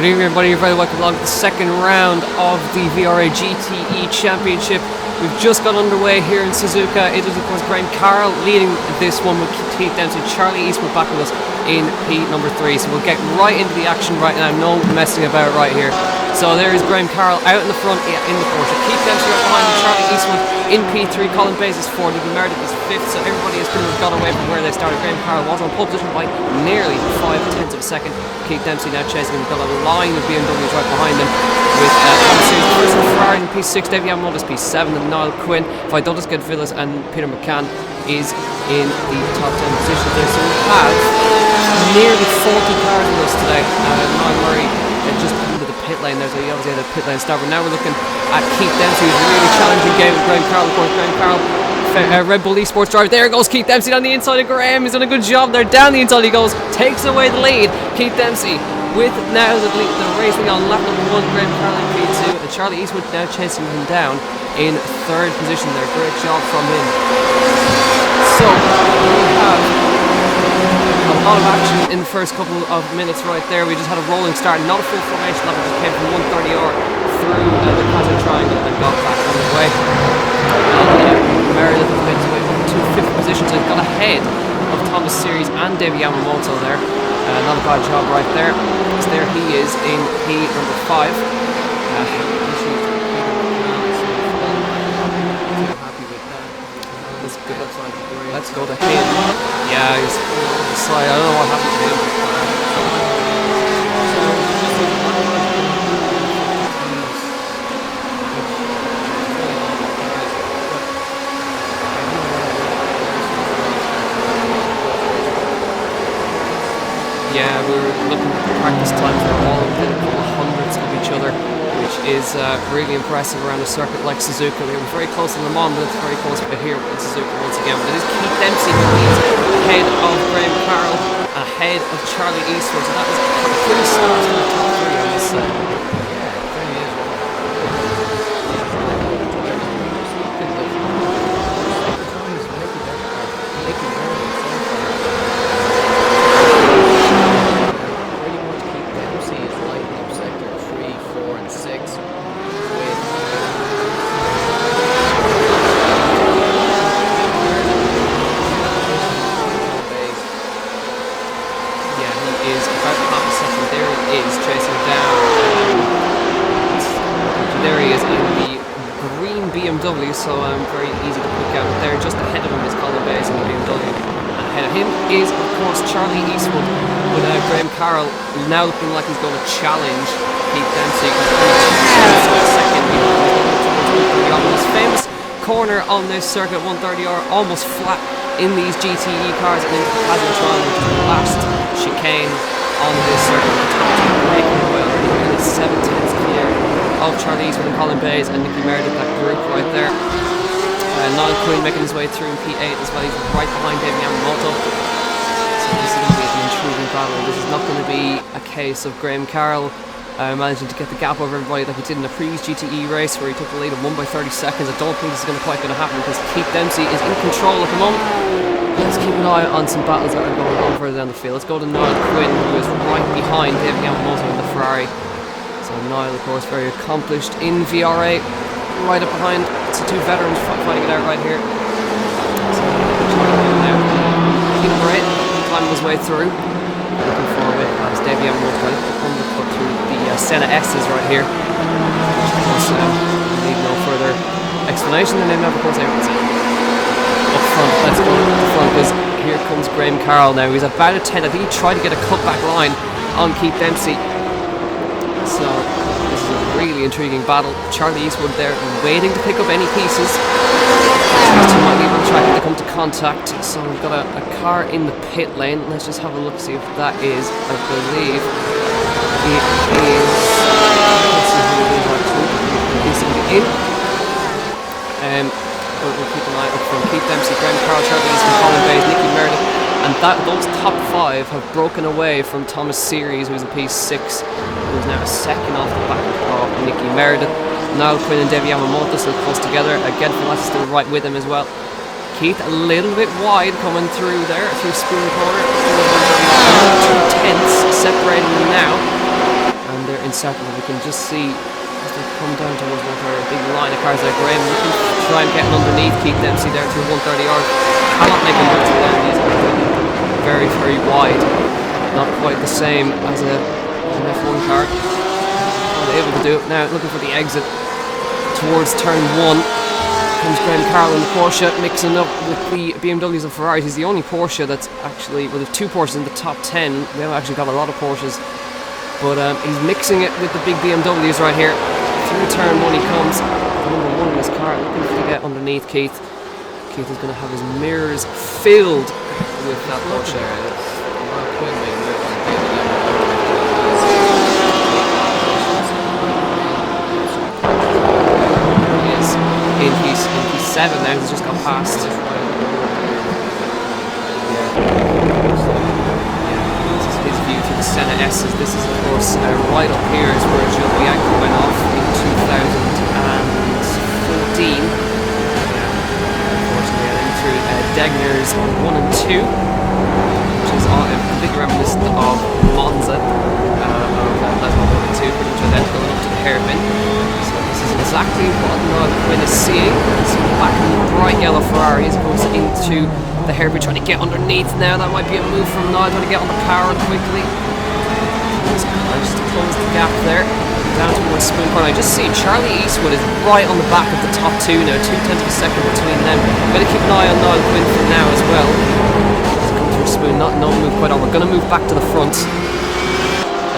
Good evening everybody, you're very welcome along to the second round of the VRA GTE Championship. We've just got underway here in Suzuka. It is of course Graham Carroll leading this one with Keith Dempsey. Charlie Eastwood back with us in P number 3. So we'll get right into the action right now, no messing about right here. So there is Graham Carroll out in the front in the Porsche. Keith Dempsey right behind him, Charlie Eastwood in P3, Colin Bays is 4th, Nicky Meredith is 5th, so everybody has pretty much got away from where they started. Graham Carroll was on pole position by nearly 5/10 of a second. Keith Dempsey now chasing him. We've got a line of BMWs right behind them with Thomas Sears, Chris Ferrari in P6, Davey Yamamoto's P7, and Niall Quinn, Vidotas Gedvillas and Peter McCann is in the top 10 positions there. So we have nearly 40 cars with us today. Niall Murray just into the pit lane there, so he obviously had a pit lane start, but now we're looking at Keith Dempsey, who's a really challenging game with Graham Carroll. Of course, Graham Carroll, Red Bull eSports driver. There goes Keith Dempsey down the inside of Graham. He's done a good job there. Down the inside he goes, takes away the lead. Keith Dempsey with now the racing on lap number 1, Graham Carroll in P2, and Charlie Eastwood now chasing him down in 3rd position there. Great job from him. So we have a lot of action in the first couple of minutes right there. We just had a rolling start, not a full formation lap. It just came from 130R through the Kazan Triangle and got back on the way. Meredith has made his way up to 5th position, so he's got ahead of Thomas Series and Davey Yamamoto there. Not a bad job right there. So there he is in P number 5. Let's go to him. Yeah, he's sorry, I don't know what happened to him. Yeah, we were looking at the practice times. They're all within a couple of hundredths of each other, which is really impressive around a circuit like Suzuka. We were very close in Le Mans, but it's very close here in Suzuka once again. But it is Keith Dempsey who leads ahead of Graham Carroll, ahead of Charlie Eastwood. So that was a pretty start to the top 3 on this side. BMW, so very easy to pick out. There just ahead of him is Colin Bays in the BMW. Ahead of him is of course Charlie Eastwood, with Graham Carroll now looking like he's going to challenge Keith Dempsey. On this famous corner on this circuit 130R, almost flat in these GTE cars, and into the Kazan, which is the last chicane on this circuit. The top 2 breaking well, and it's 7/10 clear of Charlie Eastwood and Colin Bays and Nicky Meredith, that group right there. Niall Quinn making his way through in P8 as well. He's right behind Davey Yamamoto. So this is going to be an intriguing battle. This is not going to be a case of Graham Carroll managing to get the gap over everybody like he did in the previous GTE race where he took the lead and won by 30 seconds. I don't think this is quite going to happen because Keith Dempsey is in control at the moment. Let's keep an eye on some battles that are going on further down the field. Let's go to Niall Quinn, who is right behind Davey Yamamoto in the Ferrari. So Niall, of course, very accomplished in VRA, right up behind. It's the 2 veterans fighting it out right here. So now, P number 8, climbing his way through. Looking forward as Davey Yamamoto got it undercut through the Senna S's right here. Which need no further explanation. And then, of course, everyone's up front. Let's go to the front because here comes Graham Carroll now. He's about a 10. I think he tried to get a cutback line on Keith Dempsey. So this is a really intriguing battle. Charlie Eastwood there waiting to pick up any pieces. These two might leave on the track if they come to contact. So we've got a car in the pit lane. Let's just have a look, see if that is, I believe it is. Let's see who it is actually. He's in. But we'll keep an eye out from Keith Dempsey, Graham Carroll, Charlie Eastwood, Colin Bays, Nicky Meredith. And those top 5 have broken away from Thomas Series, who's in P6, who's now 2nd off the back of Nicky Meredith. Niall Quinn and Davey Yamamoto still close together. Again, Phillips is still right with him as well. Keith a little bit wide coming through there, through Spoon Corner. 2 tenths separating them now. And there in second. We can just see as they come down towards 130, a big line of cars there. Graham looking to try and get underneath Keith Dempsey there through 130R. Cannot make a move to them. These are very, very wide. Not quite the same as an F1 car. Able to do it now, looking for the exit towards turn 1. Comes Graham Carroll in the Porsche, mixing up with the BMWs and Ferraris. He's the only Porsche that's actually, well, there's 2 Porsches in the top 10. We haven't actually got a lot of Porsches, but he's mixing it with the big BMWs right here. Through turn 1 he comes, number 1 in his car, looking to get underneath Keith. Keith is going to have his mirrors filled with that Porsche. In P7 now, he's just gone past. This is his view to the Senna S's. This is, of course, right up here is where Gilles Bianco went off in 2014. Unfortunately, through Degner's 1 and 2, which is completely reminiscent of Monza. That's 1 and 2, pretty much identical enough to the hairpin. Exactly what Niall Quinn is seeing. He's back in the bright yellow Ferrari as he goes into the hairpin, trying to get underneath now. That might be a move from Niall, trying to get on the power quickly. Just to close the gap there. Down towards Spoon Corner. I just see Charlie Eastwood is right on the back of the top 2 now. 2/10 of a second between them. Better keep an eye on Niall Quinn for now as well. Let's come through Spoon. No move quite on. We're going to move back to the front.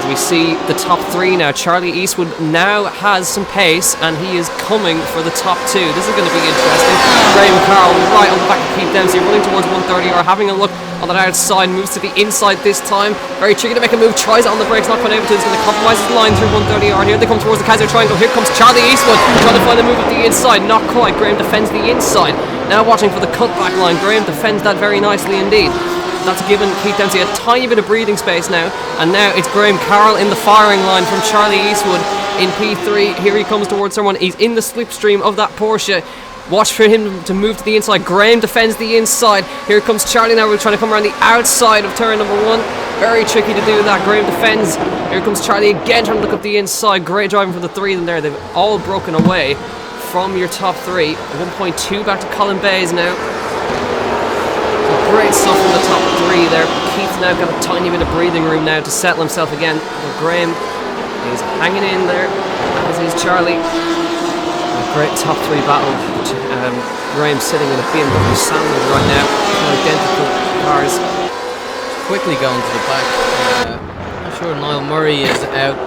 We see the top 3 now. Charlie Eastwood now has some pace and he is coming for the top 2. This is going to be interesting. Graham Carroll right on the back of Keith Dempsey, running towards 130, or having a look on that outside, moves to the inside this time. Very tricky to make a move, tries it on the brakes, not quite able to. He's going to compromise his line through 130R. Here they come towards the Kaiser Triangle. Here comes Charlie Eastwood trying to find a move at the inside. Not quite. Graham defends the inside. Now watching for the cutback line. Graham defends that very nicely indeed. That's given Keith Dempsey a tiny bit of breathing space now, and now it's Graham Carroll in the firing line from Charlie Eastwood in P3. Here he comes towards someone. He's in the slipstream of that Porsche. Watch for him to move to the inside. Graham defends the inside. Here comes Charlie now. We're trying to come around the outside of turn number 1. Very tricky to do that. Graham defends. Here comes Charlie again, trying to look up the inside. Great driving for the 3 of them there. They've all broken away from your top 3. 1.2 back to Colin Bays now. Great stuff from the top 3 there. Keith's now got a tiny bit of breathing room now to settle himself again. But Graham is hanging in there, as is Charlie. A great top 3 battle. Graham sitting in a BMW sandwich right now. Identical cars. Quickly going to the back. I'm sure Niall Murray is out.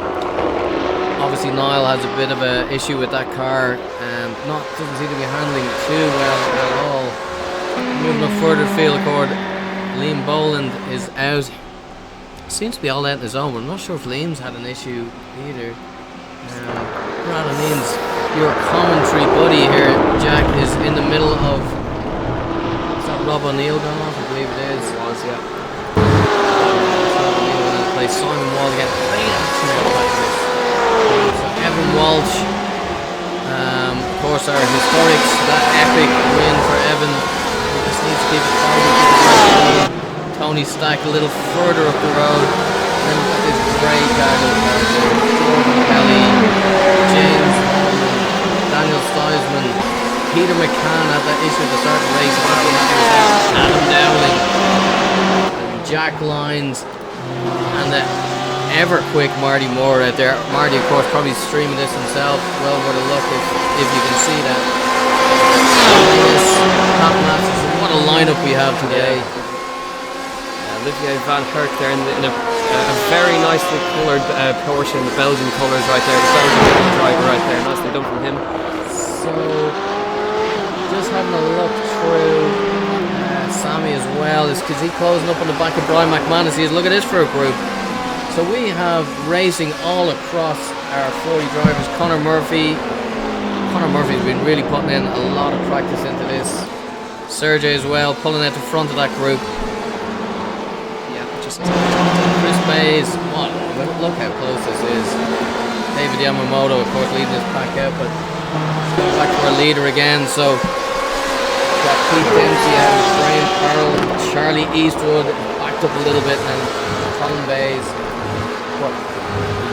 Obviously Niall has a bit of an issue with that car and doesn't seem to be handling too well at all. Moving up further field accord, Liam Boland is out. Seems to be all out on his own, but I'm not sure if Liam's had an issue either. Brad O'Neill's your commentary buddy here, Jack, is in the middle of... Is that Rob O'Neill going off? I believe it is. It was, yeah. Rob O'Neill going to play Simon Wall again. Great action out of this. So Evan Walsh, of course, our historics, that epic win for Evan. Just needs to keep it forward. Tony Stack a little further up the road. And then we've got this great guy, Jordan Kelly, James, Daniel Steisman, Peter McCann had that issue at the start of the race. Adam Dowling, Jack Lyons, and the ever quick Marty Moore out there. Marty, of course, probably streaming this himself. Well worth a look if you can see that. What a lineup we have today. Olivier Van Herk there in a very nicely coloured Porsche in the Belgian colours right there. The Belgian driver right there. Nicely done from him. So, just having a look through Sammy as well. Is he closing up on the back of Brian McManus? Look at this for a group. So we have racing all across our 40 drivers. Conor Murphy's been really putting in a lot of practice into this. Sergey as well, pulling out the front of that group. Yeah, just Chris Bays. Look how close this is. David Yamamoto, of course, leading this pack out, but going back to our leader again. So got Keith Dempsey out, Graham Carroll, Charlie Eastwood backed up a little bit, and Colin Bays. But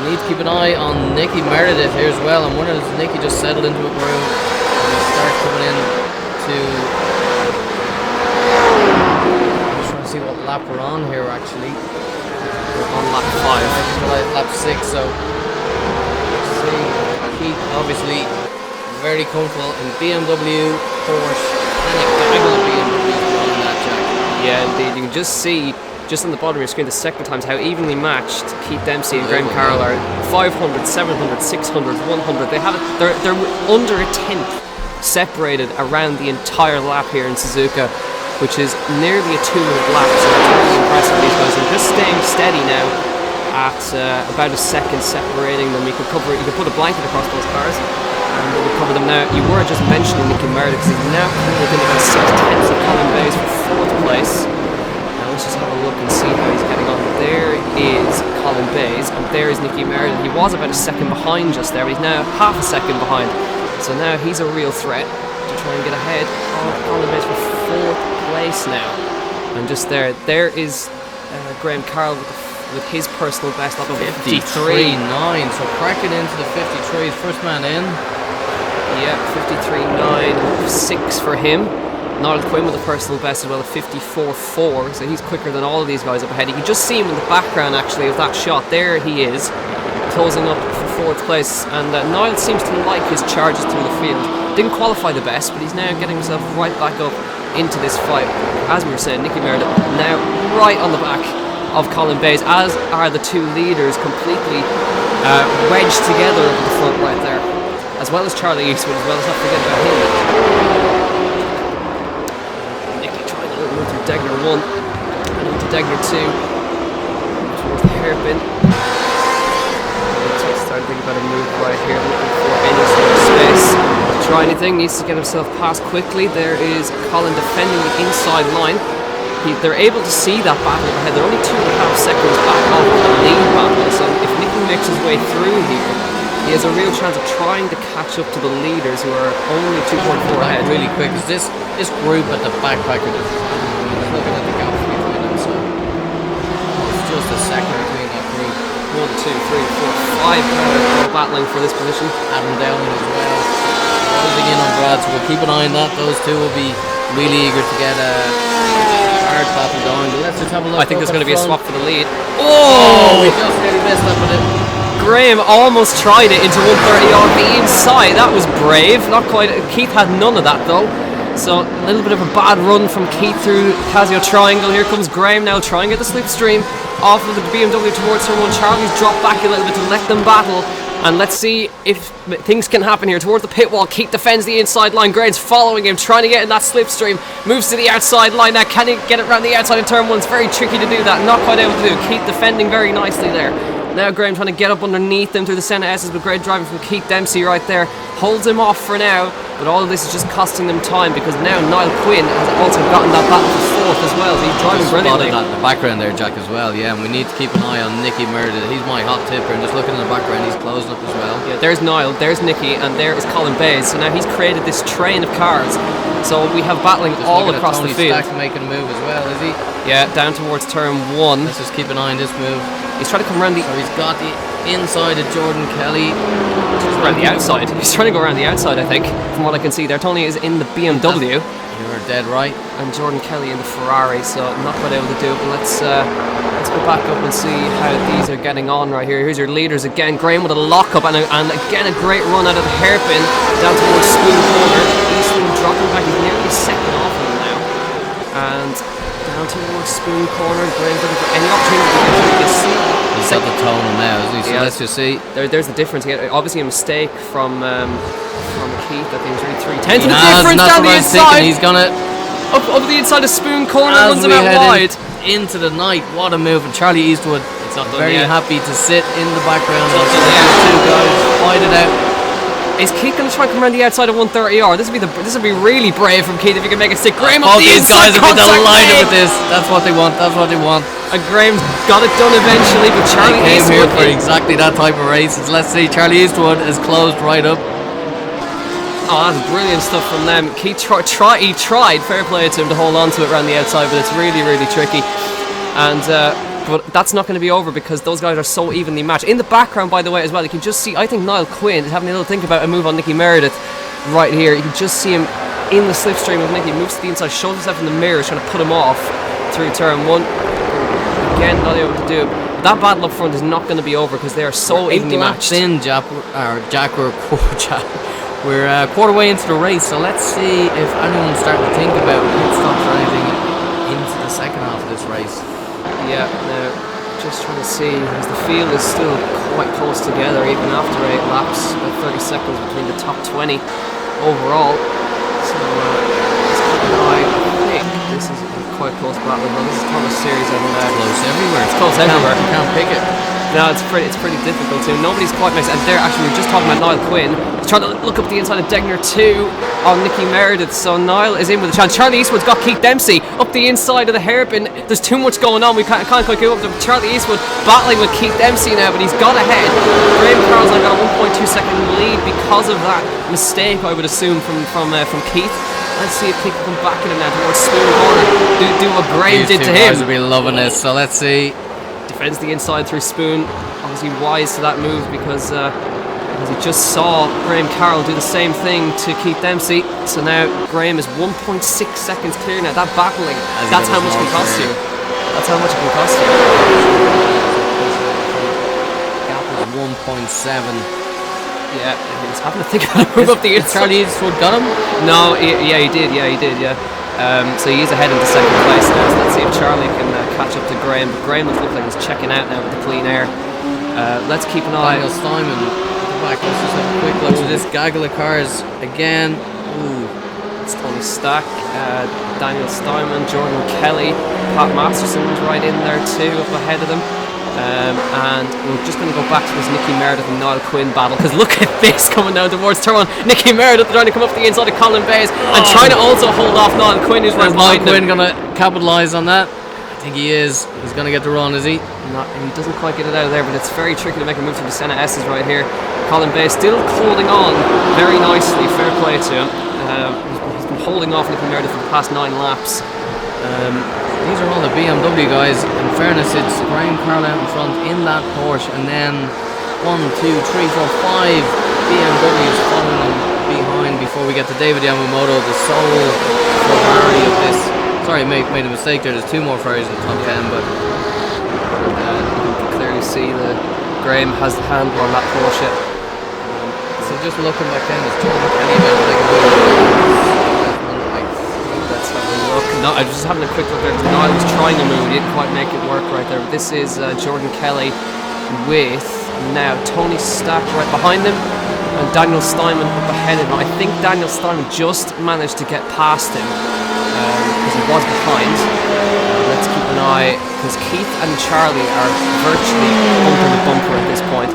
We need to keep an eye on Nicky Meredith here as well. I'm wondering, does Nicky just settle into a groove and start coming in to... I'm just trying to see what lap we're on here actually. We're on lap 5. Lap 6, so let's see. Keith obviously very comfortable in BMW, Porsche, and a gaggle of BMW on that, Jack. Yeah, indeed. You can just see, just on the bottom of your screen, the sector times, how evenly matched Keith Dempsey and Graham Carroll are. 500, 700, 600, 100. They have it. They're under a tenth separated around the entire lap here in Suzuka, which is nearly a 2-minute lap. So that's really impressive. These guys are just staying steady now at about a second separating them. You could put a blanket across those cars, and we'll cover them now. You were just mentioning Nicky Meredith, because he's now coming within about 6 tenths of Colin Bays for 4th place. Now let's just have a look and see how he's getting on. There is Colin Bays, and there is Nicky Meredith. He was about a second behind just there, but he's now half a second behind. So now he's a real threat to try and get ahead of Colin Bays for 4th place now. And just there is Graham Carroll with his personal best up of 53.9. So cracking into the 53s, first man in. Yeah, 53.96 for him. Niall Quinn with a personal best as well of 54.4, so he's quicker than all of these guys up ahead. You can just see him in the background actually of that shot. There he is, closing up for 4th place, and Niall seems to like his charges through the field. Didn't qualify the best, but he's now getting himself right back up into this fight. As we were saying, Nicky Meredith now right on the back of Colin Bays, as are the two leaders, completely wedged together up the front right there, as well as Charlie Eastwood as well. Let's not forget about him. Nicky trying to move through Degner 1 and into Degner 2 towards the hairpin. Let's start thinking about a move right here, looking for any sort of space to try anything. Needs to get himself past quickly. There is Colin defending the inside line. They're able to see that battle ahead. They're only 2.5 seconds back off the lead battle, so if Nicky makes his way through here, he has a real chance of trying to catch up to the leaders who are only 2.4 ahead. Really quick, because this group at the backpacker, looking at the gap between them, so it's just a second between that group. 1, 2, 3, 4, 5 cars all battling for this position. Adam Dowling as well. Closing in on Brad, so we'll keep an eye on that. Those two will be really eager to get a hard battle going. But let's just have a look. I think there's going to be a swap for the lead. Oh, we just nearly missed that with it. Graham almost tried it into 130 on the inside. That was brave. Not quite. Keith had none of that though. So a little bit of a bad run from Keith through Casio Triangle. Here comes Graham now trying to get the slipstream off of the BMW towards turn 1. Charlie's dropped back a little bit to let them battle. And let's see if things can happen here. Towards the pit wall, Keith defends the inside line. Graham's following him, trying to get in that slipstream. Moves to the outside line now. Can he get it around the outside of turn 1? It's very tricky to do that. Not quite able to do. Keith defending very nicely there. Now Graham trying to get up underneath them through the Senna S's, but great driving from Keith Dempsey right there. Holds him off for now, but all of this is just costing them time, because now Niall Quinn has also gotten that battle for 4th as well. So he's driving brilliantly. That in the background there, Jack, as well. Yeah, and we need to keep an eye on Nicky Meredith. He's my hot tipper, and just looking in the background, he's closing up as well. Yeah, there's Niall, there's Nicky, and there is Colin Bays. So now he's created this train of cars. So we have battling just all across the field. Stack making a move as well, is he? Yeah, down towards turn 1. Let's just keep an eye on this move. He's trying to come around the... So he's got the inside of Jordan Kelly. Around the outside. He's trying to go around the outside, I think, from what I can see there. Tony is in the BMW. You're dead right. And Jordan Kelly in the Ferrari, so not quite able to do it. But let's go back up and see how these are getting on right here. Here's your leaders again. Graham with a lock-up, and again a great run out of the hairpin down towards Spoon Corner. Eastland dropping back. He's nearly second off him now. And down towards Spoon Corner. Graham looking for any opportunity to see. He's got the tone now, isn't he? So let's just see. There's the difference. He had, obviously a mistake from Keith. I think it was really 3 tenths. The difference down the inside. He's gonna up the inside of Spoon Corner, runs him out wide. Into the night. What a move. And Charlie Eastwood, it's not done very yet. happy to sit in the background. It's not done yet. Two guys fight it out. Is Keith going to try and come around the outside of 130R? This would be really brave from Keith if he can make it stick. Graham up the inside. These guys will be delighted with this. That's what they want. That's what they want. And Graham's got it done eventually, but Charlie came Eastwood here for exactly that type of races. Let's see. Charlie Eastwood is closed right up. Oh, that's brilliant stuff from them. Keith he tried. Fair play to him to hold on to it around the outside, but it's really, really tricky. And but that's not going to be over because those guys are so evenly matched. In the background, by the way, as well, you can just see, I think Niall Quinn is having a little think about a move on Nicky Meredith right here. You can just see him in the slipstream of Nicky, moves to the inside, shows himself in the mirror, trying to put him off through turn 1. Again, not able to do it. That battle up front is not going to be over because they are so evenly matched. Jack, we're a quarter way into the race, so let's see if anyone's starting to think about pit stops or anything into the second half of this race. Yeah, now just trying to see as the field is still quite close together even after 8 laps, about 30 seconds between the top 20 overall. So let's keep an eye. I think this is a quite close battle. Well, this is Thomas Series and Close everywhere. It's close everywhere. You can't pick it. No, it's pretty difficult too. Nobody's quite mixed. And there, actually, we were just talking about Niall Quinn. He's trying to look up the inside of Degner 2 on Nicky Meredith. So Niall is in with a chance. Charlie Eastwood's got Keith Dempsey up the inside of the hairpin. There's too much going on. We can't quite go up to Charlie Eastwood battling with Keith Dempsey now, but he's got ahead. Graham Carroll's got a 1.2 second lead because of that mistake, I would assume, from Keith. Let's see if Keith can come back in him now towards Spoon Corner. Do what Graham did to him. These 2 guys will be loving this. So let's see. Defends the inside through Spoon. Obviously wise to that move because he just saw Graham Carroll do the same thing to Keith Dempsey. So now Graham is 1.6 seconds clear now. That battling, that's how much it can cost you. That's how much it can cost you. Gap is 1.7. Yeah, he's having to think about a move up the inside. Charlie Eastwood got him? No, he did. So he is ahead into second place now. So let's see if Charlie can catch up to Graham. But Graham looks like he's checking out now with the clean air. Let's keep an eye. Daniel Steinman at the back. Let's just have a quick look at this gaggle of cars again. Ooh. It's Tony Stack, Daniel Steinman, Jordan Kelly, Pat Masterson's right in there too, up ahead of them. And we're just going to go back to this Nicky Meredith and Niall Quinn battle because look at this coming down towards turn 1. Nicky Meredith trying to come up the inside of Colin Bays and trying to also hold off Niall Quinn, who's right Niall behind Quinn him. going to capitalise on that? I think he is. He's going to get the run, is he? He doesn't quite get it out of there, but it's very tricky to make a move through the Senna S's right here. Colin Bays still holding on very nicely. Fair play to him. He's been holding off Nicky Meredith for the past 9 laps. These are all the BMW guys. In fairness, it's Graham Carroll out in front in that Porsche, and then 1, 2, 3, 4, 5 BMWs following them behind before we get to David Yamamoto, the sole Ferrari of this. Sorry, made a mistake there. There's 2 more Ferraris in the top 10, but you can clearly see that Graham has the handle on that Porsche. So just looking back then, there's Jordan Kelly about to take a move. Let's have a look. No, I'm just having a quick look there. Niall was trying to move, he didn't quite make it work right there. But this is Jordan Kelly with now Tony Stack right behind him and Daniel Steinman up ahead of him. I think Daniel Steinman just managed to get past him because he was behind. Let's keep an eye because Keith and Charlie are virtually bumper to bumper at this point.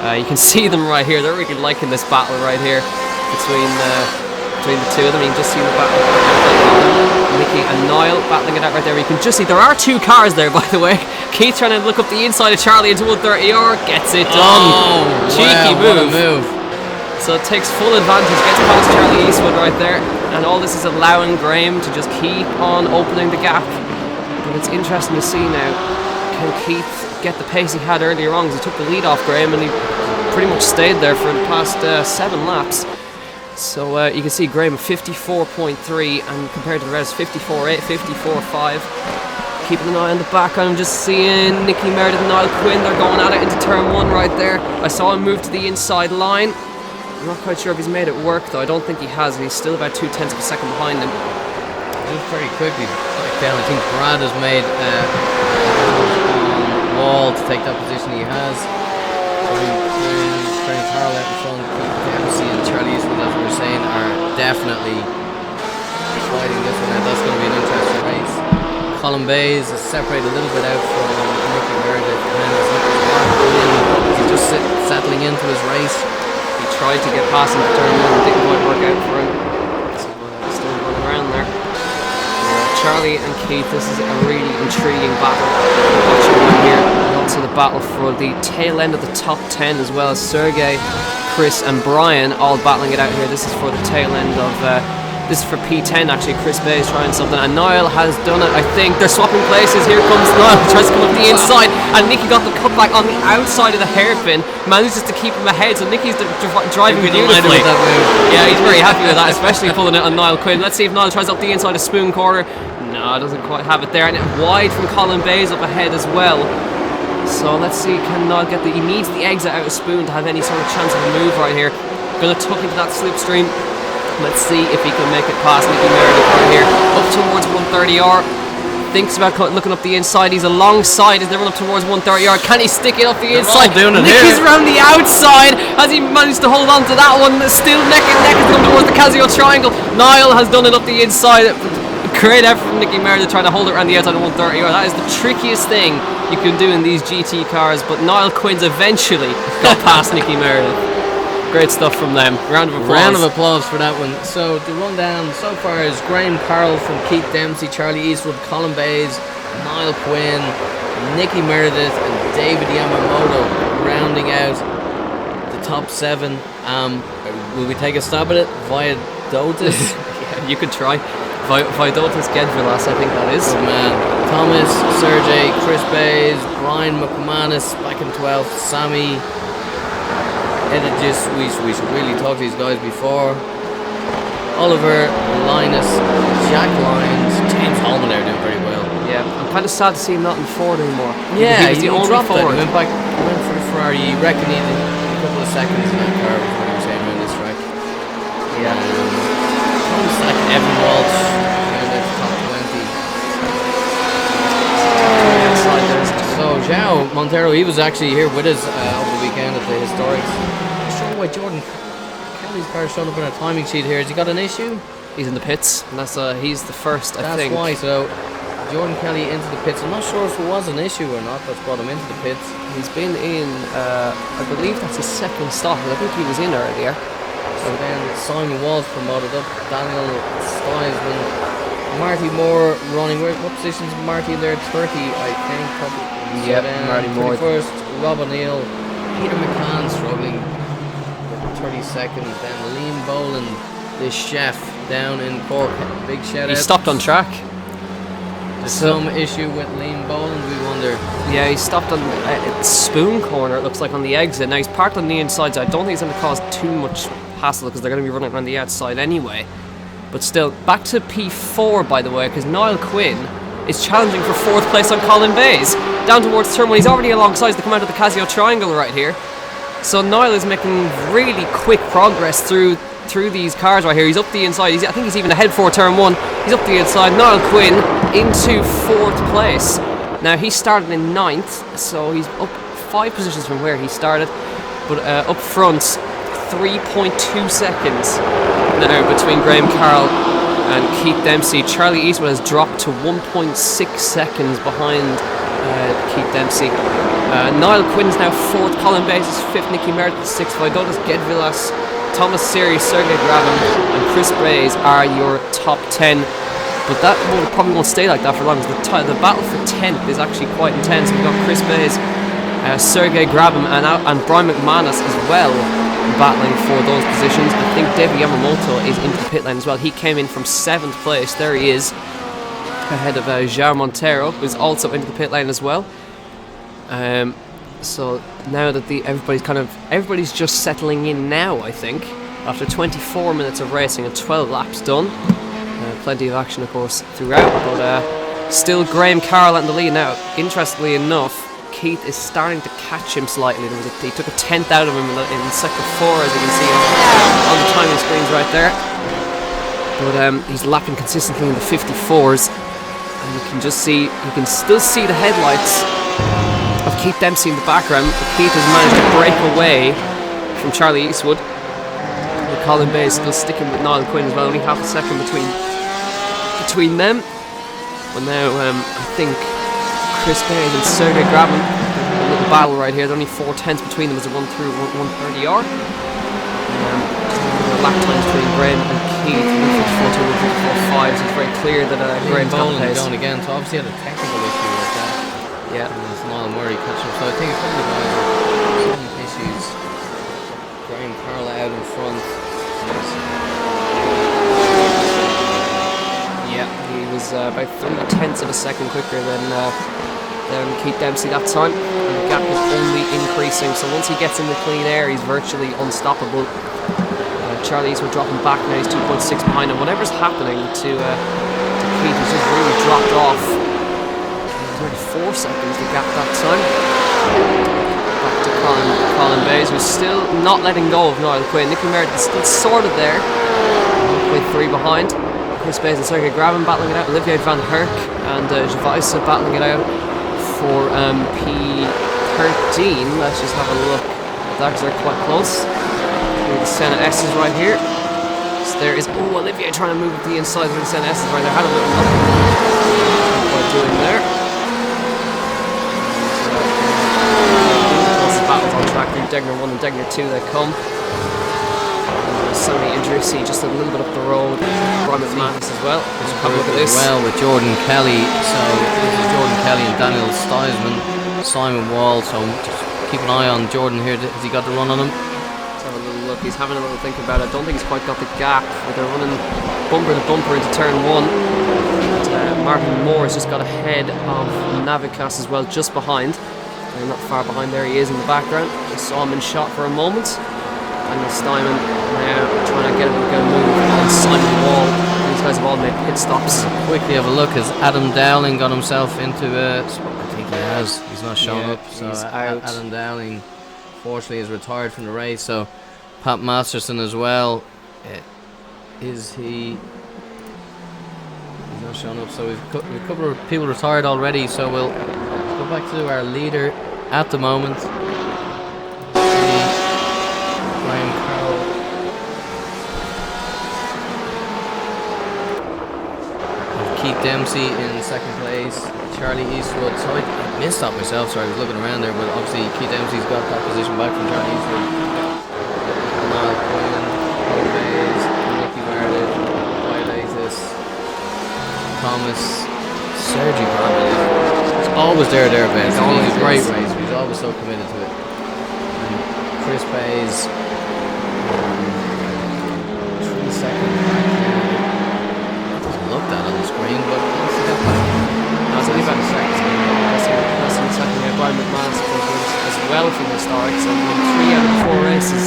You can see them right here. They're really liking this battle right here between the 2 of them. You can just see the battle. Nicky and Niall battling it out right there. You can just see there are 2 cars there, by the way. Keith trying to look up the inside of Charlie into 130R, gets it done. Cheeky move. What a move. So it takes full advantage, gets past Charlie Eastwood right there, and all this is allowing Graham to just keep on opening the gap. But it's interesting to see now, can Keith get the pace he had earlier on, because he took the lead off Graham and he pretty much stayed there for the past 7 laps. So you can see Graham 54.3 and compared to the rest 54.8, 54.5. Keeping an eye on the back, I'm just seeing Nicky Meredith and Niall Quinn, they're going at it into turn 1 right there. I saw him move to the inside line. I'm not quite sure if he's made it work though, I don't think he has, and he's still about 0.2 of a second behind him. Just very quickly back down, I think Brad has made on wall to take that position he has. Very Carroll out in front, Dempsey and Charlie Eastwood, as we were saying, are definitely fighting this one out. That's going to be an interesting race. Colin Bays is separated a little bit out from Nicky Meredith, and then he's just settling into his race. He tried to get past him at turn 1, didn't quite work out for him. So still running around there. Charlie and Keith, this is a really intriguing battle. Watching one here, and also the battle for the tail end of the top 10 as well as Sergey, Chris and Brian all battling it out here. This is for the tail end of This is for P10 actually. Chris Bay is trying something, and Niall has done it. I think they're swapping places. Here comes Niall, tries to come up the inside, and Nicky got the cutback on the outside of the hairpin, manages to keep him ahead. So Nicky's driving beautifully. Yeah, he's very happy with that, especially pulling it on Niall Quinn. Let's see if Niall tries up the inside of Spoon Corner. No, doesn't quite have it there, and wide from Colin Bays up ahead as well. So let's see, can Niall get he needs the exit out of Spoon to have any sort of chance of a move right here. Gonna tuck into that slipstream. Let's see if he can make it past Nicky Meredith right here. Up towards 130R. Thinks about looking up the inside. He's alongside as they run up towards 130R. Can he stick it up the inside? Nicky's around the outside. Has he managed to hold on to that one? Still neck and neck as they come towards the Casio triangle. Niall has done it up the inside. Great effort from Nicky Meredith trying to hold it around the outside of 130R. That is the trickiest thing you can do in these GT cars. But Niall Quinn's eventually got past Nicky Meredith. Great stuff from them. Round of applause. Round of applause for that one. So the rundown so far is Graham Carroll from Keith Dempsey, Charlie Eastwood, Colin Bays, Niall Quinn, Nicky Meredith, and David Yamamoto rounding out the top 7. Will we take a stab at it? Vaidotas? Yeah, you could try. Vaidotas Gedvilas, I think that is. Good man. Thomas, Sergey, Chris Bays, Brian McManus back in 12th, Sammy. We should really talk to these guys before. Oliver, Linus, Jack Lyons, James Holman are doing very well. Yeah, I'm kind of sad to see him not in Ford anymore. Yeah, he was the only He Ford. went for the Ferrari. You reckon he needed a couple of seconds in that car was what he was saying around this track. Yeah. Almost like Evan Walsh in the top 20. So João Montero, he was actually here with us over the weekend at the Historics. Why Jordan Kelly's car showing up on a timing sheet here? Has he got an issue? He's in the pits, and he's the first, I think. That's why. So Jordan Kelly into the pits. I'm not sure if it was an issue or not that's brought him into the pits. He's been in, I believe that's his second stop. I think he was in earlier. So then Simon Walsh promoted up. Daniel Stiesman, Marty Moore running. What position is Marty in there? 30, I think. Probably. Yeah, Marty Moore. 31st, Rob O'Neill. Peter McCann struggling. 32nd, then Liam Boland, the chef down in Cork. Big shout out. He stopped on track. There's some issue with Liam Boland, we wonder. Yeah, he stopped on Spoon Corner, it looks like, on the exit. Now he's parked on the inside, so I don't think it's going to cause too much hassle because they're going to be running around the outside anyway. But still, back to P4 by the way, because Niall Quinn is challenging for 4th place on Colin Bays. Down towards turn 1, he's already alongside to come out of the Casio triangle right here. So Niall is making really quick progress through these cars right here. He's up the inside. I think he's even ahead for turn 1. He's up the inside. Niall Quinn into 4th place. Now he started in 9th, so he's up 5 positions from where he started. But up front, 3.2 seconds now between Graham Carroll and Keith Dempsey. Charlie Eastwood has dropped to 1.6 seconds behind Keith Dempsey. Niall Quinn's now 4th, Colin Bays is 5th, Nicky Meredith is 6th, Vaidotas Gedvilas, Thomas Series, Sergey Grabin, and Chris Bays are your top 10. But that probably won't stay like that for long, because the battle for 10th is actually quite intense. We've got Chris Bays, Sergey Grabin, and Brian McManus as well battling for those positions. I think David Yamamoto is into the pit lane as well. He came in from 7th place. There he is, ahead of João Montero, who's also into the pit lane as well. So now that everybody's just settling in now, I think, after 24 minutes of racing and 12 laps done. Plenty of action, of course, throughout, but still Graham Carroll in the lead. Now, interestingly enough, Keith is starting to catch him slightly. He took a 10th out of him in sector 4, as you can see on the timing screens right there. But he's lapping consistently in the 54s, and you can still see the headlights of Keith Dempsey in the background. Keith has managed to break away from Charlie Eastwood. And Colin Bays still sticking with Niall Quinn as well, only half a second between them. But now I think Chris Bays and Sergey Grabin, a little battle right here. There's only 4/10 between them as they run through 130R. Lap times between Graham and Keith, 154 to 154.5, so it's very clear that Graham's got the pace. Going again, so obviously had a technical issue with that. Yeah. And there's Niall Murray catching him, so I think a couple of guys have some issues. Graham Carroll out in front. about 0.3 of a second quicker than Keith Dempsey that time. And the gap is only increasing, so once he gets into clean air, he's virtually unstoppable. Charlie Eastwood dropping back now, he's 2.6 behind him. Whatever's happening to Keith, he's just really dropped off. It was only 4 seconds the gap that time. Back to Colin Bays, who's still not letting go of Niall Quinn. Nicky Meredith is still sorted there, with 3 behind. Chris Bays and Sergey Graben battling it out. Olivier Van Herk and Javaisa battling it out for P13. Let's just have a look at that because they're quite close. The Senna S's right here. So there is Olivier trying to move up the inside with the Senna S's right there. Had a little look what doing there. Battles on track through Degner 1 and Degner 2 they come. Sammy Idrissi just a little bit up the road. Brian McManus as well. Just have a look at this. Well, with Jordan Kelly. So this is Jordan Kelly and Daniel Steisman, Simon Wall. So just keep an eye on Jordan here. Has he got the run on him? Let's have a little look. He's having a little think about it. I don't think he's quite got the gap. But they're running bumper to bumper into turn 1. And, Martin Moore has just got ahead of Navikas as well, just behind. And not far behind there he is in the background. Just saw him in shot for a moment. Daniel Steinman now trying to get a move on Simon Wall. These guys have all made pit stops. Quickly have a look. Has Adam Dowling got himself into a... I think he has. He's not showing up. So he's out. Adam Dowling, fortunately, is retired from the race. So Pat Masterson as well. Is he... He's not showing up. So we've a couple of people retired already. So we'll go back to our leader at the moment. Brian Carroll. Keith Dempsey in second place. Charlie Eastwood. So I missed that myself. Sorry, I was looking around there, but obviously Keith Dempsey's got that position back from Charlie Eastwood. Niall Quinn, Paul Bays, Nicky Meredith, Violetis, Thomas, Sergey Graben. He's always thereabouts. He's always a great racer. He's always so committed to it. And Chris Bays, 3 seconds. Doesn't look that on the screen, but let's see that back. No, it's only about a second. That's in second here. Brian McManus as well from the start. So won 3 out of 4 races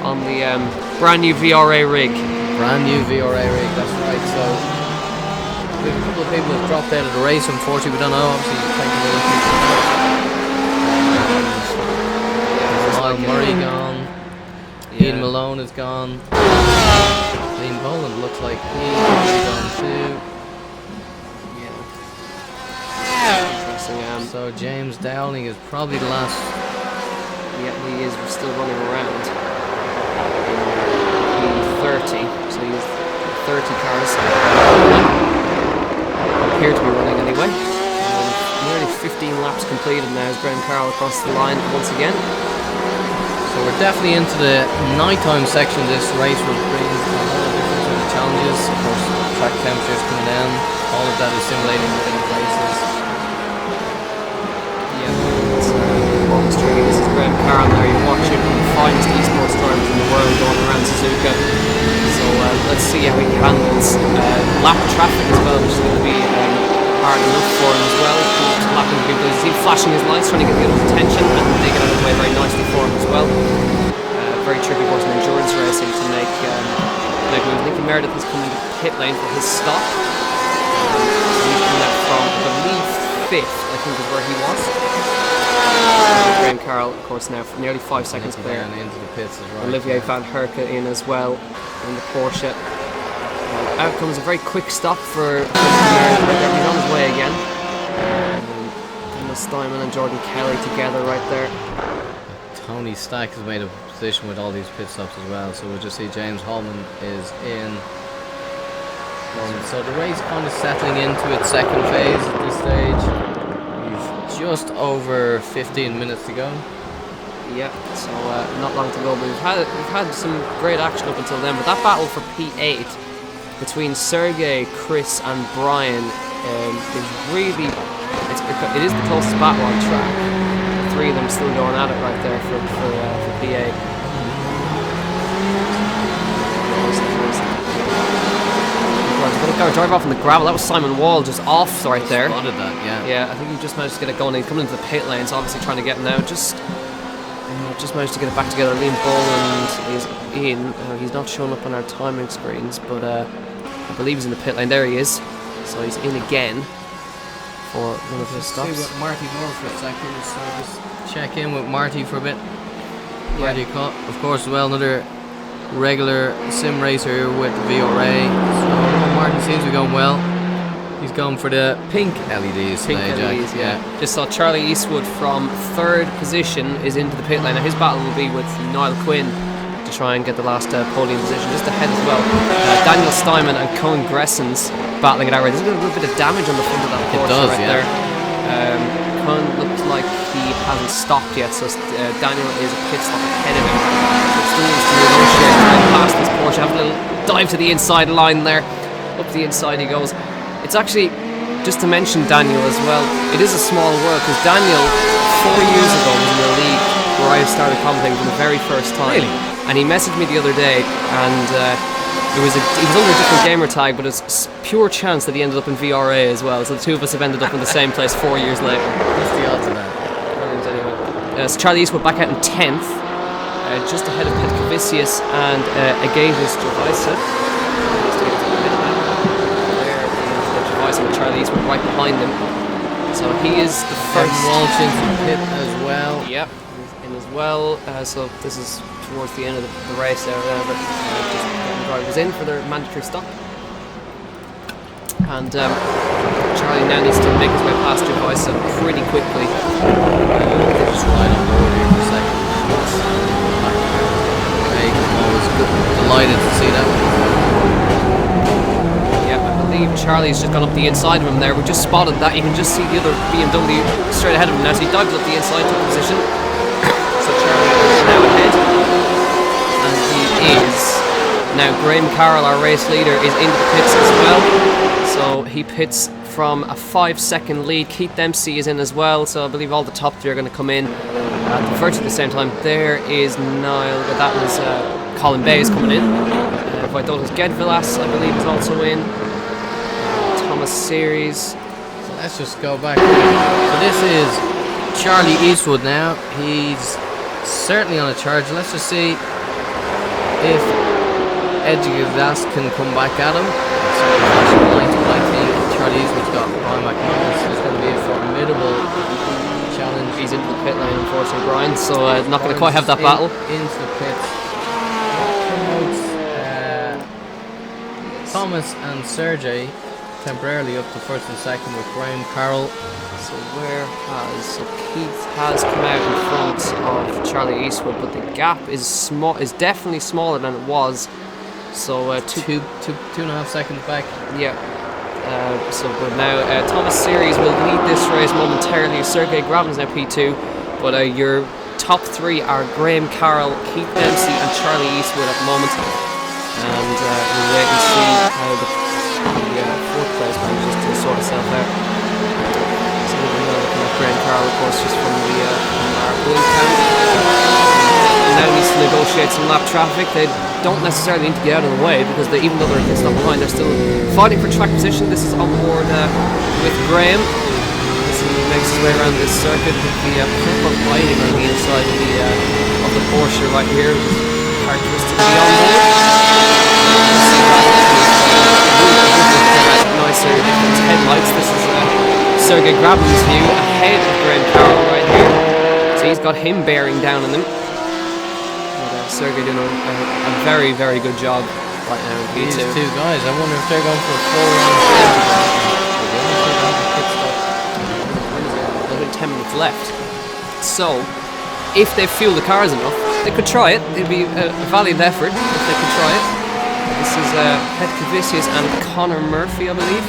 on the brand new VRA rig. Brand new VRA rig, that's right. So we have a couple of people who have dropped out of the race, unfortunately. We don't know, obviously, technically. Lyle Murray gone. Ian Malone is gone. Liam Boland looks like he's gone too. Interesting. So James Dowling is probably the last. Yeah, he is still running around. 30, so he's 30 cars. Appear to be running anyway. Nearly 15 laps completed now as Brian Carroll across the line once again. So we're definitely into the nighttime section of this race. Will bring a lot of different sort of challenges. Of course, track temperatures coming down. All of that is simulating within the races. Yeah, it's almost tricky. This is Graham Carroll there. You're watching the finest esports drivers in the world going around Suzuka. So let's see how he handles lap traffic as well, which is going to be hard enough for him as well. Lapping people, he's flashing his lights, trying to get the other's attention, and they get out of the way very nicely for him as well. Very tricky course in endurance racing to make moves. Nicky Meredith has come into pit lane for his stop. He's coming out from, I believe, 5th, I think is where he was. Graham Carroll, of course, now for nearly 5 seconds clear. Into the pits as well. Olivier Van Herke in as well in the Porsche. Out comes a very quick stop for Meredith. He's on his way again. Daniel Steinman and Jordan Kelly together right there. Tony Stack has made a position with all these pit stops as well, so we'll just see James Holman is in. So the race kind of settling into its second phase at this stage. We've just over 15 minutes to go. Yeah, so not long to go, but we've had some great action up until then. But that battle for P8 between Sergey, Chris, and Brian is really it is the closest battle on track. The 3 of them still going at it right there for P8. We've got a car drive off in the gravel. That was Simon Wall just off right there. Spotted that, yeah. Yeah, I think he just managed to get it going. He's coming into the pit lane, so obviously trying to get him now. Just managed to get it back together. Liam Boland is in. He's not showing up on our timing screens, but I believe he's in the pit lane. There he is. So he's in again for one of his stops. See with Marty Moore for a second, so just check in with Marty for a bit. Marty, of course, as well, another regular sim racer here with the VRA. So Martin seems to be going well. He's going for the pink LEDs Pink today, Jack. LEDs, yeah. Just saw Charlie Eastwood from 3rd position is into the pit lane. Now his battle will be with Niall Quinn to try and get the last podium position. Just ahead as well, Daniel Steinman and Cohen Gresson's battling it out. There's a little bit of damage on the front of that Porsche there. Cohen looks like he hasn't stopped yet, so Daniel is a pit stop ahead of him. Still needs to negotiate right past this Porsche. Have a little dive to the inside line there. Up the inside he goes. It's actually, just to mention Daniel as well, it is a small world because Daniel 4 years ago was in the league where I started commentating for the very first time. Really? And he messaged me the other day, and he was under a different gamer tag, but it's pure chance that he ended up in VRA as well. So the two of us have ended up in the same place 4 years later. What's the odds of that? Anyway, so Charlie Eastwood back out in 10th, just ahead of Petkavicius and Agatis Gervaisa. Charlie Eastwood right behind him, so he is the first. Walsh into the pit as well. Yep, he's in as well. So this is towards the end of the race there, but just getting the drivers in for their mandatory stop. And Charlie now needs to make his way past Gervaisa pretty quickly. Just right on board here for a second. Always delighted to see that. Charlie's just gone up the inside of him there. We just spotted that. You can just see the other BMW straight ahead of him now. So he dives up the inside to position. So Charlie is now ahead. And he is. Now Graham Carroll, our race leader, is into the pits as well. So he pits from a 5-second lead. Keith Dempsey is in as well. So I believe all the top three are going to come in at virtually the same time. There is Niall. That was Colin Bay is coming in. Vidotas Gedvilas, I believe, is also in. Series. So let's just go back. So this is Charlie Eastwood now. He's certainly on a charge. Let's just see if Edgegas can come back at him. I think Charlie Eastwood's got Brian McManus. It's going to be a formidable challenge. He's into the pit lane, unfortunately, Brian. So not going to quite have that battle. Into the pits. Promotes Thomas and Sergey temporarily up to 1st and 2nd with Graham Carroll. So Keith has come out in front of Charlie Eastwood, but the gap is definitely smaller than it was. So 2.5 seconds back. Yeah. But now Thomas Series will lead this race momentarily. Sergey Gravin's now P2, but your top three are Graham Carroll, Keith Dempsey, and Charlie Eastwood at the moment. And we'll wait and see how the 4th place manages to sort itself out. So we're looking at Graham Carroll, of course, just from the blue camp. Now needs to negotiate some lap traffic. They don't necessarily need to get out of the way because even though they're still behind, they're still fighting for track position. This is on board with Graham. He makes his way around this circuit with the purple lighting on the inside of the Porsche right here, which is characteristic of the nicer different headlights. This is Sergey Gravin's view ahead of Graham Carroll right here. So he's got him bearing down on them. But Sergey doing a very, very good job right now in P2. These two guys, I wonder if they're going for a 4-round. 10 minutes left. So if they fuel the cars enough, they could try it. It'd be a valiant effort if they could try it. This is Petkavicius and Conor Murphy, I believe.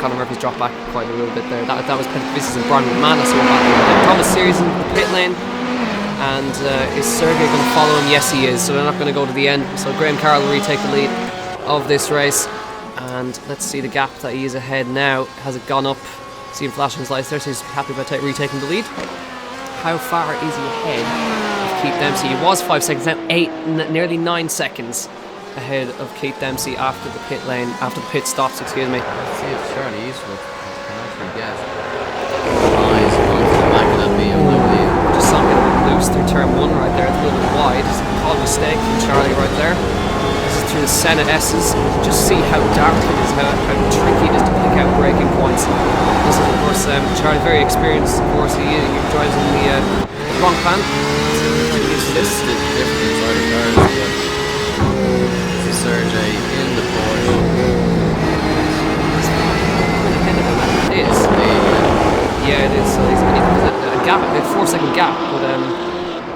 Conor Murphy's dropped back quite a little bit there. That was Petkavicius and Brian McManus who were battling. Thomas Series in the pit lane. And is Sergey going to follow him? Yes, he is. So they're not going to go to the end. So Graham Carroll will retake the lead of this race. And let's see the gap that he is ahead now. Has it gone up? See him flashing his lights there, so he's happy about retaking the lead. How far is he ahead of Keith Dempsey? He was 5 seconds, now 8, nearly 9 seconds ahead of Keith Dempsey after the pit stops, excuse me. Let's see if Charlie Eastwood can actually get eyes onto the back of that BMW. Just saw him loose through turn 1 right there. It's a little bit wide. It's a called mistake from Charlie right there. This is through the Senna S's. Just see how dark it is, how tricky it is to pick out braking points. This is, of course, Charlie, very experienced. Of course, he drives in the wrong plan. So used to this. This is different inside the cars, but this is Sergey in the Porsche. It is. Yeah, it is. So he's a gap, a 4-second gap, but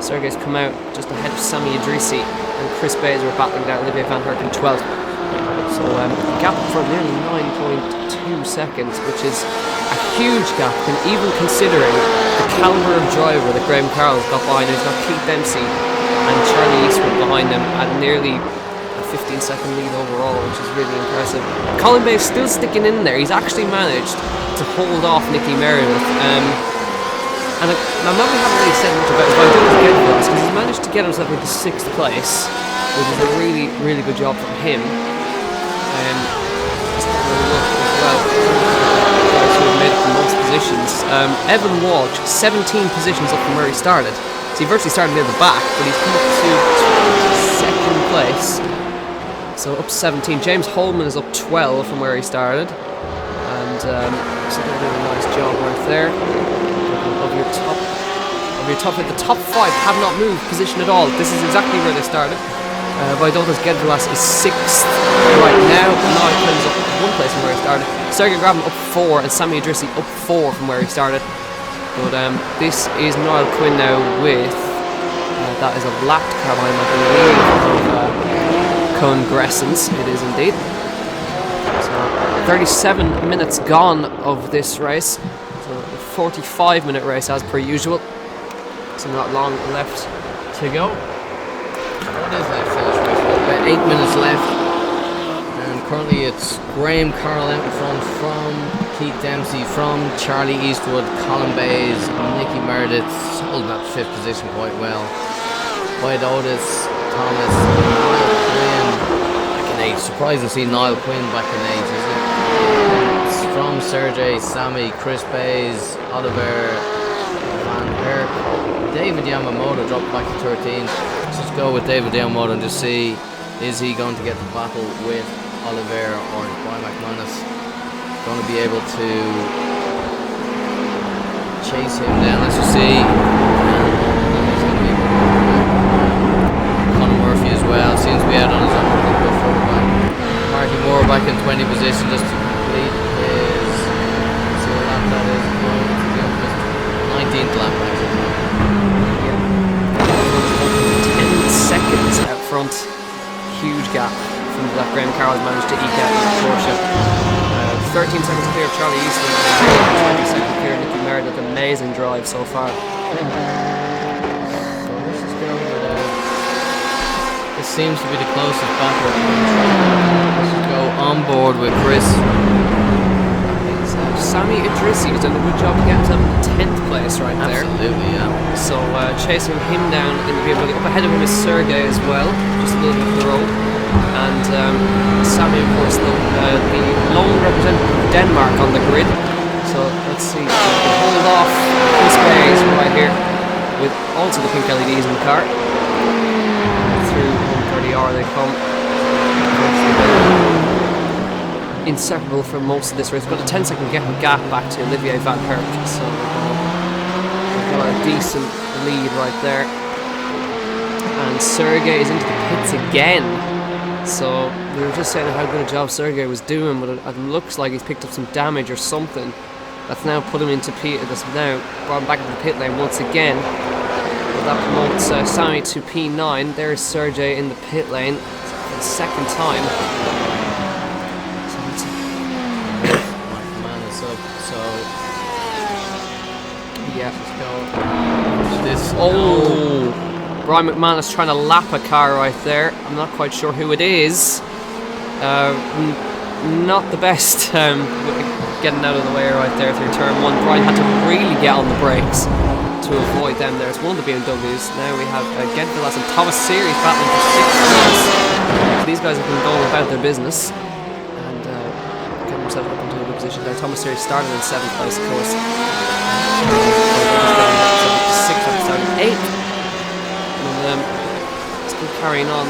Sergey's come out just ahead of Sami Idrissi, and Chris Bayes are battling down Olivier Van Herk in 12th. So a gap for nearly 9.2 seconds, which is a huge gap, and even considering the calibre of driver that Graham Carroll's got behind him. He's got Keith Dempsey and Charlie Eastwood behind them at nearly a 15-second lead overall, which is really impressive. Colin Bayes still sticking in there. He's actually managed to hold off Nicky Meredith. And my mum haven't really said much about it, but I do want to get for us because he's managed to get himself into 6th place, which is a really, really good job from him. Just having a look as well. Guys who have made it from most positions. Evan Walsh, 17 positions up from where he started. So he virtually started near the back, but he's come up to 2nd place. So up 17. James Holman is up 12 from where he started. And so they're doing a nice job right there. The top 5 have not moved position at all. This is exactly where they started. Vaidotas Gedvilas is 6th right now. Niall Quinn's up 1 place from where he started. Sergey Graben up 4 and Sami Idrissi up 4 from where he started. But this is Niall Quinn now with that is a lapped car behind him, I believe, of Cohen Gressens. It is indeed. So 37 minutes gone of this race. So a 45-minute race as per usual. So not long left to go. What is that finish race? About 8 minutes left. And currently it's Graham Carroll out in front from Keith Dempsey, from Charlie Eastwood, Colin Bayes, Nicky Meredith, holding that 5th position quite well. Vaidotas, Thomas, Niall Quinn back in 8th. Surprising to see Niall Quinn back in 8th, isn't it? It's from Sergey, Sami, Chris Bayes, Oliver Van Herk. David Yamamoto dropped back to 13th. Let's just go with David Yamamoto and just see, is he going to get the battle with Oliveira, or is Brian McManus going to be able to chase him down? Let's just see. He's going to be Conor Murphy as well. Seems to be out on his own a little bit further back. Marty Moore back in 20 position just to complete his, let's see what lap that is. 19th lap actually. 10 seconds out front. Huge gap from that Graham Carroll's managed to eke out in the Porsche. 13 seconds clear of Charlie Eastwood, 20 seconds clear of Nicky Meredith. Amazing drive so far. So this is going with this seems to be the closest battle. Let's just go on board with Chris. Sami Idrissi has done a good job getting himself in 10th place right there. Absolutely, yeah. So chasing him down in the vehicle. Up ahead of him is Sergey as well, just a little bit of the road. And Sami, of course, the lone representative of Denmark on the grid. So let's see if we can hold off Chris Bayes right here with also the pink LEDs in the car. Through 130R they come. Inseparable for most of this race. We've got a 10-second gap back to Olivier Van Herk, so we've got a decent lead right there. And Sergey is into the pits again. So we were just saying how good a job Sergey was doing, but it looks like he's picked up some damage or something that's now put him into that's now brought him back into the pit lane once again. But that promotes Sami to P9. There's Sergey in the pit lane for the 2nd time. Yeah. Brian McManus trying to lap a car right there. I'm not quite sure who it is. Not the best getting out of the way right there through turn 1. Brian had to really get on the brakes to avoid them there. It's one of the BMWs. Now we have Gedvilas and Thomas Series battling for 6th place. So these guys have been going about their business and getting themselves up into a good position there. Thomas Series started in 7th place, of course. 6th, started 8th. And still carrying on.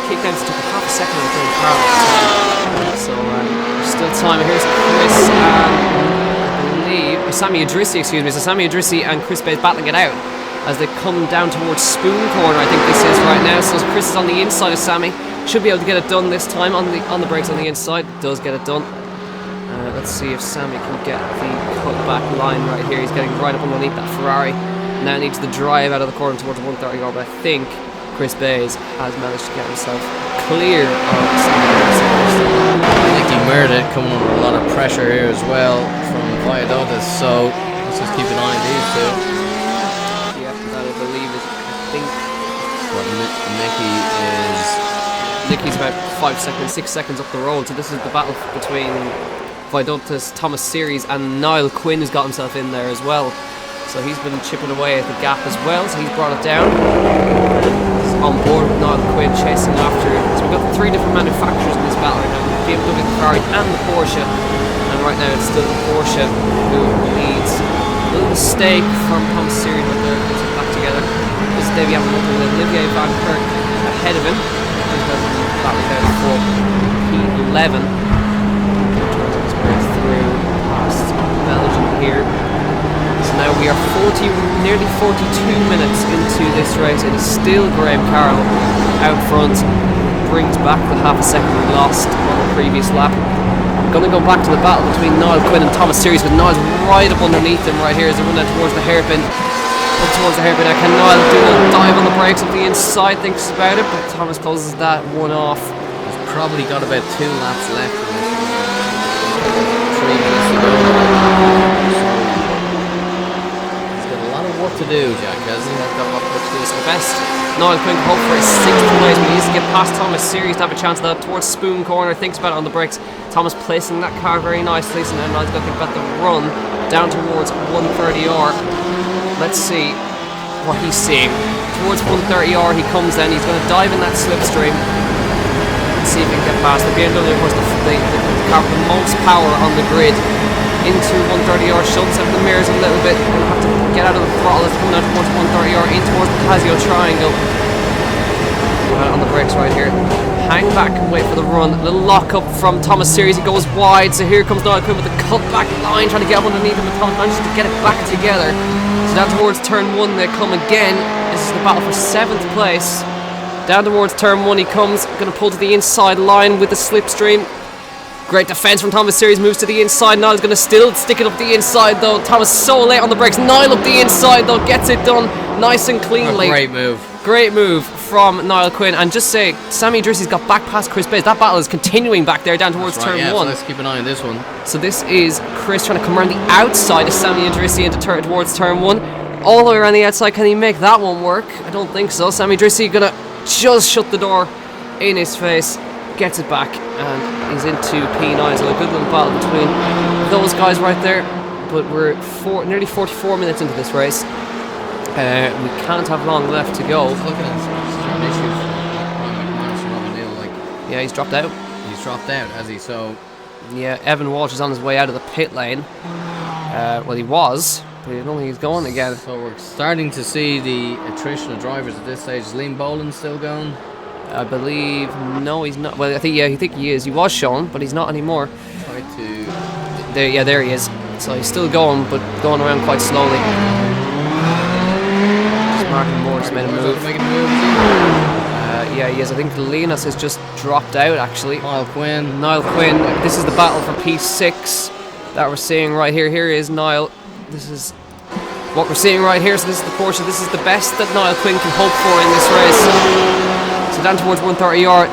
Kickdowns took a half a second on Tony Carroll at the time. So there's still time. Here's Chris and Sammy Idrissi, excuse me. So Sammy Idrissi and Chris Bayes battling it out as they come down towards Spoon Corner, I think this is right now. So Chris is on the inside of Sammy. Should be able to get it done this time on the brakes on the inside. Does get it done. Let's see if Sammy can get the cut-back line right here. He's getting right up underneath that Ferrari. Now needs the drive out of the corner towards 130 yard, but I think Chris Bayes has managed to get himself clear of Sammy. Nicky Murda coming under a lot of pressure here as well from Valladolid, so let's just keep an eye on these two. Yeah, that I believe is, I think what Nicky's about 6 seconds up the road, so this is the battle between Valladolid's Thomas Series and Niall Quinn, who's got himself in there as well. So he's been chipping away at the gap as well, so he's brought it down. He's on board with Niall Quinn chasing after him. So we've got 3 different manufacturers in this battle right now, the BMW, the Ferrari and the Porsche. And right now it's still the Porsche who leads. A little mistake from Thomas Series right there, puts it back together. This is Davey Hamilton with Olivier Van Kirk ahead of him. He's battling out for P11. Through past Belgium here. So now we are nearly 42 minutes into this race. It is still Graham Carroll out front. Brings back the half a second we lost on the previous lap. I'm going to go back to the battle between Niall Quinn and Thomas Series, but Niall's right up underneath him right here as they run out towards the hairpin. Up towards the hairpin now. Can Niall do a dive on the brakes up the inside? Thinks about it, but Thomas closes that one off. He's probably got about 2 laps left in this. 3 minutes to go. He's got a lot of work to do, Jack, hasn't he? He's got a lot of work to do. So the best Niall Quinn can hope for his 6th place, but he needs to get past Thomas Series to have a chance of that towards Spoon Corner. Thinks about it on the brakes. Thomas placing that car very nicely, so now Niall's got to think about the run down towards 130R. Let's see what he's seeing. Towards 130R he comes then. He's going to dive in that slipstream. See if he can get past the BMW, of course, the car with the most power on the grid into 130R. Shows himself in the mirrors a little bit. Going to have to get out of the throttle. It's coming out towards 130R, in towards the Casio triangle. On the brakes right here. Hang back and wait for the run. A little lock up from Thomas Series. He goes wide. So here comes Niall Quinn with the cut back line, trying to get up underneath him, but Thomas manages to get it back together. So down towards turn 1 they come again. This is the battle for 7th place. Down towards turn 1 he comes, going to pull to the inside line with the slipstream. Great defence from Thomas Series, moves to the inside. Niall's going to still stick it up the inside though. Thomas so late on the brakes. Niall up the inside though, gets it done nice and cleanly. Great move. Great move from Niall Quinn. And just say, Sammy Idrissi's got back past Chris Bayes. That battle is continuing back there down towards turn 1. So let's keep an eye on this one. So this is Chris trying to come around the outside of Sammy Idrissi into towards turn 1. All the way around the outside. Can he make that one work? I don't think so. Sammy Idrissi going to just shut the door in his face, gets it back, and he's into P9. So a good little battle between those guys right there. But we're nearly 44 minutes into this race. We can't have long left to go. Looking at this, yeah, he's dropped out. He's dropped out, has he? So yeah, Evan Walsh is on his way out of the pit lane. Well, he was, but I don't think he's going again. So we're starting to see the attrition of drivers at this stage. Is Liam Boland still going? I believe no, he's not. Well, I think he is. He was shown, but he's not anymore. Try to. There he is. So he's still going, but going around quite slowly. Martin Moore just made a move. Yeah, he is. I think Linus has just dropped out actually. Niall Quinn. This is the battle for P6 that we're seeing right here. Here is Niall. This is what we're seeing right here. So this is the Porsche. This is the best that Niall Quinn can hope for in this race. So down towards 130R.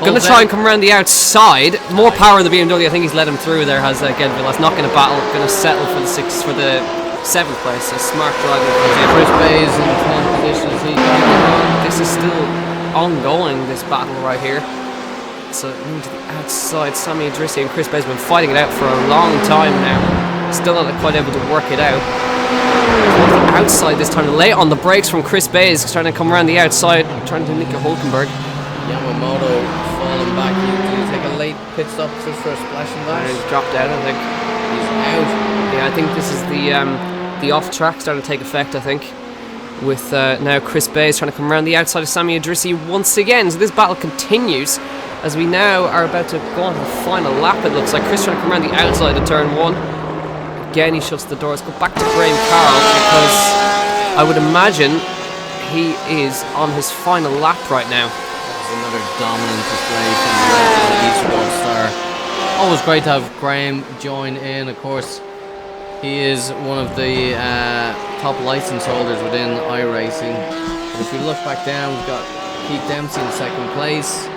Going to try and come around the outside. More power in the BMW. I think he's let him through there. Has Gedvilas not going to battle. Going to settle for the 7th place. A smart driving. Chris Bayes in 10th position. This is still ongoing, this battle right here. So into the outside, Sammy Idrissi and Chris Bayes have been fighting it out for a long time now. Still not quite able to work it out. Outside this time, late on the brakes from Chris Bays, trying to come around the outside, trying to nick a Hulkenberg. Yamamoto falling back. Did he take a late pit stop just for a splash and dash? He's dropped out, I think. He's out. Yeah, I think this is the off track starting to take effect, I think. With now Chris Bays trying to come around the outside of Sami Idrissi once again. So this battle continues as we now are about to go on to the final lap. It looks like Chris trying to come around the outside of turn 1. Again, he shuts the doors. Go back to Graham Carroll because I would imagine he is on his final lap right now. That's another dominant display from the Red Bull Esports star. Always great to have Graham join in. Of course, he is one of the top license holders within iRacing. But if we look back down, we've got Keith Dempsey in second place.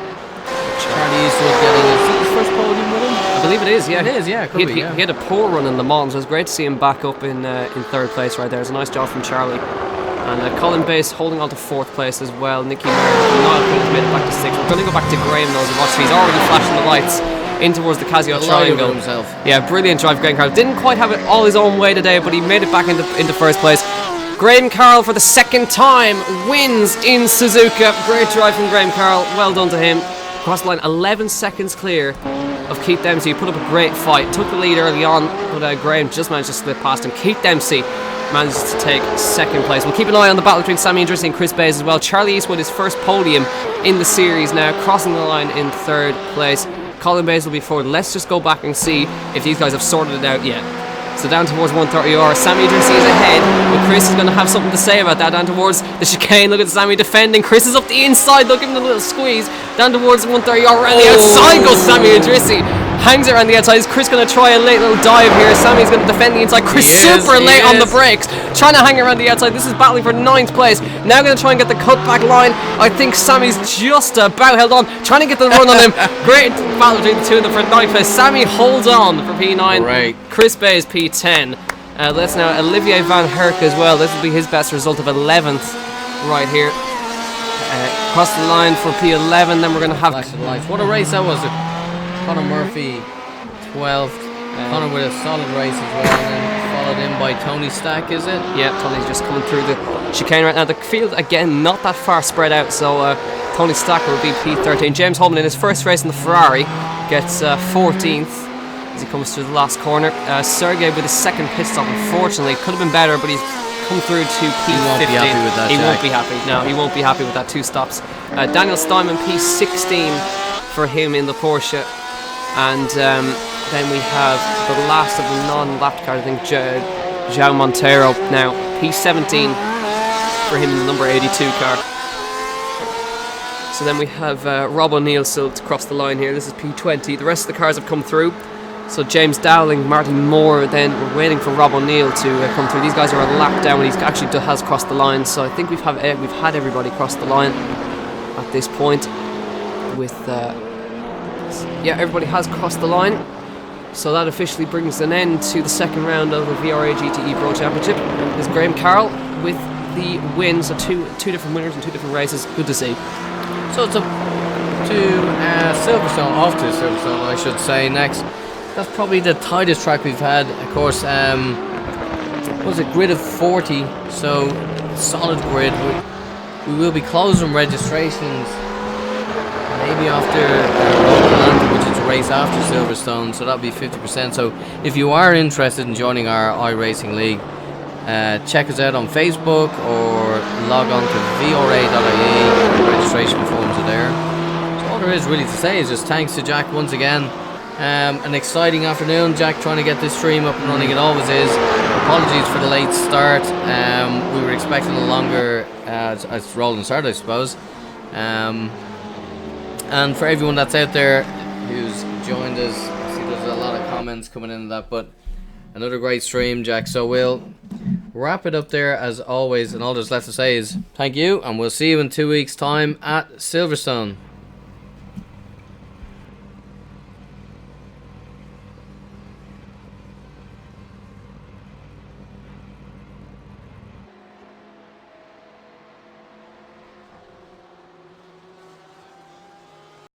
Charlie Eastwood getting his first podium with him. I believe it is, yeah. It is, yeah. He had a poor run in Le Mans, so it was great to see him back up in third place right there. It's a nice job from Charlie. And Colin Bass holding on to fourth place as well. Nicky Merritt not made it back to sixth. We're going to go back to Graham though as we watch. He's already flashing the lights in towards the Casio triangle. Yeah, brilliant drive, Graham Carroll. Didn't quite have it all his own way today, but he made it back into first place. Graham Carroll for the second time wins in Suzuka. Great drive from Graham Carroll. Well done to him. Across the line, 11 seconds clear of Keith Dempsey. He put up a great fight, took the lead early on, but Graham just managed to slip past him. Keith Dempsey manages to take second place. We'll keep an eye on the battle between Sami Idrissi and Chris Bays as well. Charlie Eastwood, his first podium in the series now, crossing the line in third place. Colin Bays will be forward. Let's just go back and see if these guys have sorted it out yet. So down towards 130R, Sami Idrissi is ahead, but Chris is going to have something to say about that. Down towards the chicane, look at Sami defending. Chris is up the inside, they'll give him a little squeeze. Down towards 130R, around the outside goes Sami Idrissi. Hangs it around the outside. Is Chris going to try a late little dive here? Sammy's going to defend the inside. Chris super late on the brakes, trying to hang around the outside. This is battling for 9th place. Now going to try and get the cutback line. I think Sammy's just about held on, trying to get the run on him. Great battle between the two of them for 9th place. Sammy holds on for P9. Right. Chris Bays P10. Let's now Olivier Van Herk as well. This will be his best result of 11th right here. Across the line for P11. Then we're going to have. What a race that was! Conor Murphy, 12th. Conor with a solid race as well, and then followed in by Tony Stack, is it? Yeah, Tony's just coming through the chicane right now. The field, again, not that far spread out, so Tony Stack will be P13. James Holman in his first race in the Ferrari gets 14th as he comes through the last corner. Sergey with his second pit stop, unfortunately. Could have been better, but he's come through to P15. He won't be happy with that, He won't be happy. No, he won't be happy with that 2 stops. Daniel Steinman, P16 for him in the Porsche. And then we have the last of the non-lapped cars, I think, João Monteiro now, P17 for him in the number 82 car. So then we have Rob O'Neill still to cross the line here. This is P20. The rest of the cars have come through. So James Dowling, Martin Moore, then we're waiting for Rob O'Neill to come through. These guys are a lap down, and he actually has crossed the line. So I think we've had everybody cross the line at this point with... yeah, everybody has crossed the line, so that officially brings an end to the second round of the VRA GTE Pro Championship. There's Graham Carroll with the win, so two different winners in 2 different races. Good to see. So it's up to Silverstone, off to Silverstone, I should say. Next, that's probably the tightest track we've had. Of course, was a grid of 40, so solid grid. We will be closing registrations. Maybe after Atlanta, which is a race after Silverstone, so that'll be 50%. So if you are interested in joining our iRacing League, check us out on Facebook or log on to VRA.ie. Registration forms are there. So all there is really to say is just thanks to Jack once again. An exciting afternoon, Jack, trying to get this stream up and running. It always is. Apologies for the late start. We were expecting a longer rolling start, I suppose. And for everyone that's out there who's joined us, I see there's a lot of comments coming into that, but another great stream, Jack. So we'll wrap it up there as always, and all there's left to say is thank you, and we'll see you in 2 weeks' time at Silverstone.